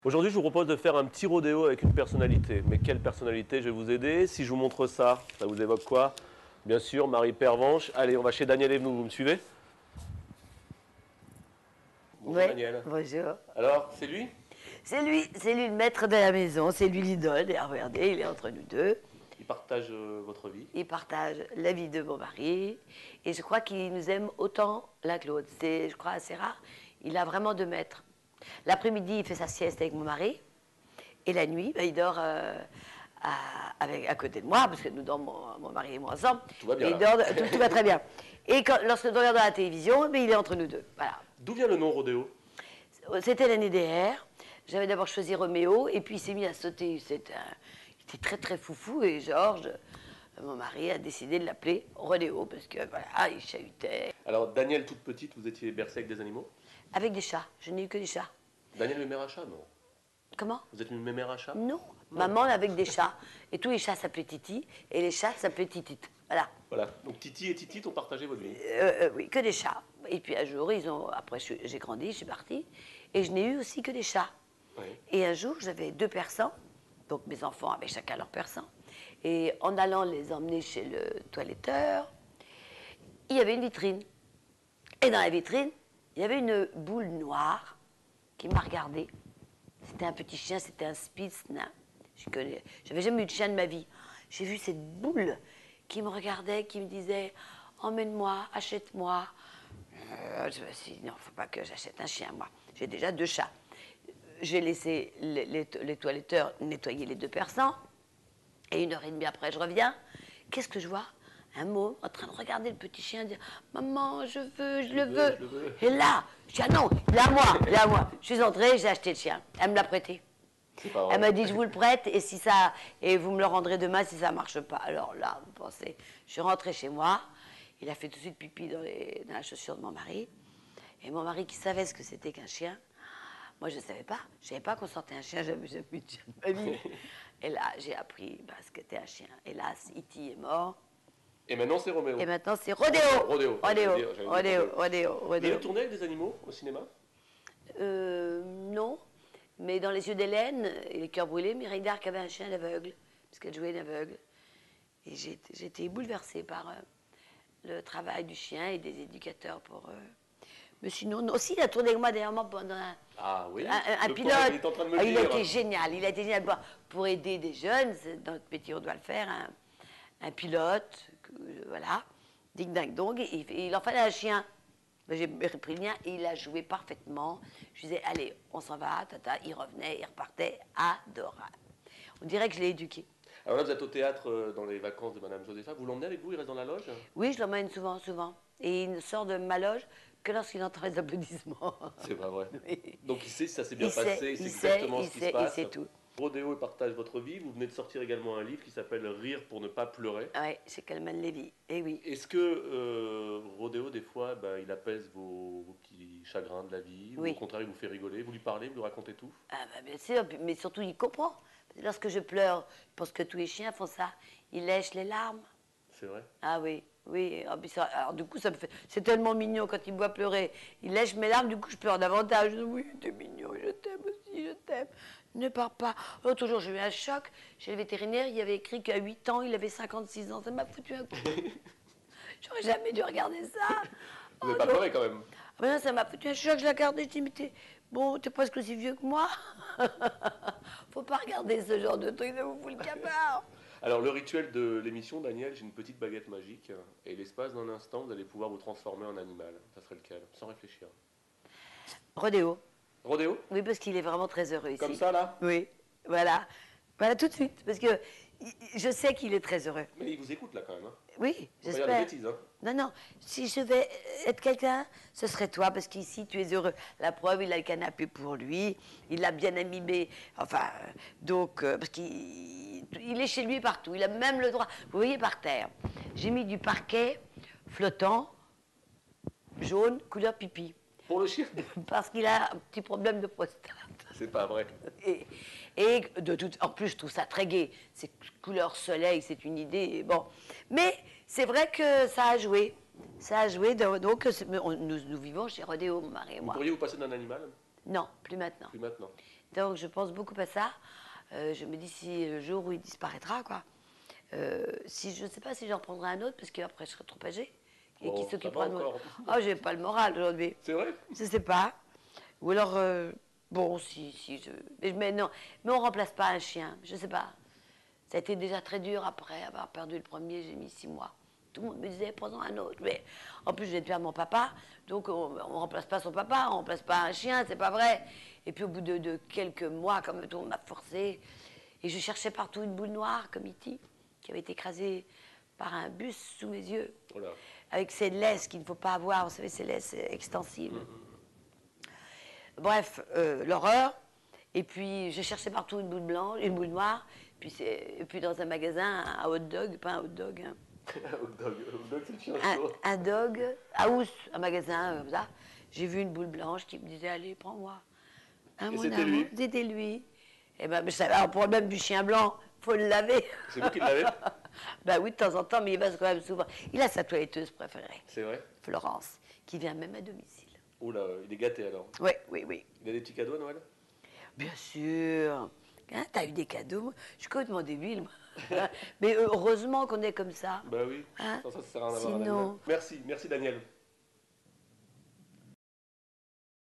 Aujourd'hui, je vous propose de faire un petit rodéo avec une personnalité. Mais quelle personnalité? Je vais vous aider. Si je vous montre ça, ça vous évoque quoi? Bien sûr, Marie Pervenche. Allez, on va chez Daniel Evenou, vous me suivez? Bonjour Oui, Daniel. bonjour. Alors, c'est lui? C'est lui le maître de la maison, c'est lui l'idole. Et regardez, il est entre nous deux. Il partage votre vie. Il partage la vie de mon mari. Et je crois qu'il nous aime autant l'un que l'autre. C'est, je crois, assez rare. Il a vraiment deux maîtres. L'après-midi, il fait sa sieste avec mon mari. Et la nuit, ben, il dort à côté de moi, parce que nous dormons, mon mari et moi, ensemble. Tout va bien. Et tout va très bien. Et lorsque nous regardons la télévision, ben, il est entre nous deux. Voilà. D'où vient le nom rodéo? C'était l'année dernière. J'avais d'abord choisi Roméo, et puis il s'est mis à sauter. Il était très très foufou, et Georges, mon mari, a décidé de l'appeler Rodéo, parce que voilà, il chahutait. Alors, Daniel, toute petite, vous étiez bercée avec des animaux? Avec des chats, je n'ai eu que des chats. Daniel, une mère à chat? Non. Comment? Vous êtes une mère à chat? Non, maman avec des chats. Et tous les chats s'appelaient Titi, et les chats s'appelaient Titite. Voilà. Voilà. Donc Titi et Titite ont partagé votre vie. Oui, que des chats. Et puis un jour, après j'ai grandi, je suis partie, et je n'ai eu aussi que des chats. Oui. Et un jour, j'avais deux persans, donc mes enfants avaient chacun leur persan. Et en allant les emmener chez le toiletteur, il y avait une vitrine. Et dans la vitrine, il y avait une boule noire qui m'a regardée. C'était un petit chien, c'était un Spitz nain. J'avais jamais eu de chien de ma vie. J'ai vu cette boule qui me regardait, qui me disait « Emmène-moi, achète-moi ». Je me suis dit « Non, il ne faut pas que j'achète un chien, moi. J'ai déjà deux chats ». J'ai laissé les toiletteurs nettoyer les deux persans. Et 1 heure et demie après, je reviens. Qu'est-ce que je vois? Un môme en train de regarder le petit chien, dire « Maman, je le veux. » Et là, je dis « Ah non, il est à moi, il est à moi. » Je suis entrée, j'ai acheté le chien. Elle me l'a prêté. C'est pas vrai. Elle m'a dit « Je vous le prête et vous me le rendrez demain si ça ne marche pas. » Alors là, vous pensez, je suis rentrée chez moi. Il a fait tout de suite pipi dans la chaussure de mon mari. Et mon mari qui savait ce que c'était qu'un chien, moi, je ne savais pas. Je ne savais pas qu'on sortait un chien. J'avais jamais eu de chien de ma vie. Et là, j'ai appris ce qu'était un chien. Hélas, Iti est mort. Et maintenant, c'est Roméo. Et maintenant, c'est Rodéo. Rodéo. Rodéo. Vous avez tourné avec des animaux au cinéma? Non. Mais dans Les yeux d'Hélène et Les cœurs brûlés, Mireille d'Arc avait un chien aveugle. Parce qu'elle jouait une aveugle. Et j'étais bouleversée par le travail du chien et des éducateurs pour... Mais sinon, non. Aussi, il a tourné avec moi dernièrement pendant Ah oui. un Le pilote. poète, il est en train de me le Il a dire. été génial. Il a été génial pour aider des jeunes. Dans notre métier, on doit le faire. Un pilote, voilà, ding ding dong. Il en fallait un chien. J'ai repris le mien et il a joué parfaitement. Je disais, allez, on s'en va, tata. Il revenait, il repartait, adorable. On dirait que je l'ai éduqué. Alors là, vous êtes au théâtre dans les vacances de Madame Josépha. Vous l'emmenez avec vous? Il reste dans la loge? Oui, je l'emmène souvent. Et il ne sort de ma loge que lorsqu'il entend les applaudissements. C'est pas vrai. Oui. Donc il sait si ça s'est bien passé, il sait il exactement ce qui se passe. Il sait tout. Rodéo et partage votre vie. Vous venez de sortir également un livre qui s'appelle Rire pour ne pas pleurer. Oui, chez Calman Lévy. Eh oui. Est-ce que Rodéo, des fois, il apaise vos petits chagrins de la vie? Oui. Ou au contraire, il vous fait rigoler? Vous lui parlez, vous lui racontez tout? Ah bien sûr, mais surtout il comprend. Lorsque je pleure, je pense que tous les chiens font ça, ils lèchent les larmes. C'est vrai? Ah oui, oui. Alors du coup, ça me fait... C'est tellement mignon quand il me voit pleurer. Il lèche mes larmes, du coup je pleure davantage. Je dis, oui, t'es mignon, je t'aime aussi, je t'aime. Ne pars pas. L'autre jour, j'ai eu un choc. Chez le vétérinaire, il y avait écrit qu'à 8 ans, il avait 56 ans. Ça m'a foutu un coup. J'aurais jamais dû regarder ça. Vous n'avez pas pleuré quand même? Ah ben non, ça m'a foutu un choc, je l'ai regardé, je dis, mais t'es presque aussi vieux que moi. Faut pas regarder ce genre de truc, ça vous fout le cafard. Alors le rituel de l'émission, Daniel, j'ai une petite baguette magique et l'espace d'un instant, vous allez pouvoir vous transformer en animal. Ça serait lequel? Sans réfléchir. Rodéo. Rodéo? Oui, parce qu'il est vraiment très heureux ici. Comme ça là? Oui, voilà. Voilà tout de suite, parce que je sais qu'il est très heureux. Mais il vous écoute là quand même. Hein. Oui, Faut pas dire de j'espère. bêtises. Hein. Non, si je vais être quelqu'un, ce serait toi, parce qu'ici, tu es heureux. La preuve, il a le canapé pour lui, il l'a bien animé, enfin, donc, parce qu'il est chez lui partout, il a même le droit. Vous voyez par terre, j'ai mis du parquet flottant, jaune, couleur pipi. Pour le chien? Parce qu'il a un petit problème de prostate. C'est pas vrai. Et en plus, je trouve ça très gai. C'est couleur soleil, c'est une idée. Bon. Mais c'est vrai que ça a joué. Ça a joué. Donc, nous vivons chez Rodéo, mon mari et Vous moi. pourriez vous passer d'un animal? Non, plus maintenant. Plus maintenant. Donc je pense beaucoup à ça. Je me dis si le jour où il disparaîtra, quoi. Si je ne sais pas si j'en prendrai un autre parce qu'après je serai trop âgée et qui s'occupera de moi. Oh, j'ai pas le moral aujourd'hui. C'est vrai? Je sais pas. Ou alors bon, si je. Mais non, mais on remplace pas un chien. Je sais pas. Ça a été déjà très dur après avoir perdu le premier. J'ai mis 6 mois. Tout le monde me disait prenons un autre. Mais en plus je viens de perdre mon papa, donc on ne remplace pas son papa, on ne remplace pas un chien, c'est pas vrai. Et puis au bout de quelques mois, comme tout le monde m'a forcé, et je cherchais partout une boule noire comme E.T. qui avait été écrasée par un bus sous mes yeux, Voilà. avec ces laisses qu'il ne faut pas avoir, vous savez, ces laisses extensibles. Bref, l'horreur. Et puis, je cherchais partout une boule blanche, une boule noire. Et puis dans un magasin, un hot dog, pas un hot dog, hein, hot dog, c'est le chien chaud. un dog, à Ous, un magasin, comme ça. J'ai vu une boule blanche qui me disait, allez, prends-moi. Ah, Et mon c'était amour, lui? c'était lui. Et ben, je savais, alors, pour le même du chien blanc, faut le laver. C'est vous qui l'avez? Ben oui, de temps en temps, mais il passe quand même souvent. Il a sa toiletteuse préférée, C'est vrai? Florence, qui vient même à domicile. Oula, il est gâté alors. Oui, oui, oui. Il a des petits cadeaux à Noël? Bien sûr. Hein, t'as eu des cadeaux? Je suis complètement débile, moi. Mais heureusement qu'on est comme ça. Bah oui, Hein? sans ça sert à rien d'avoir un Sinon- animal. Merci, merci Daniel.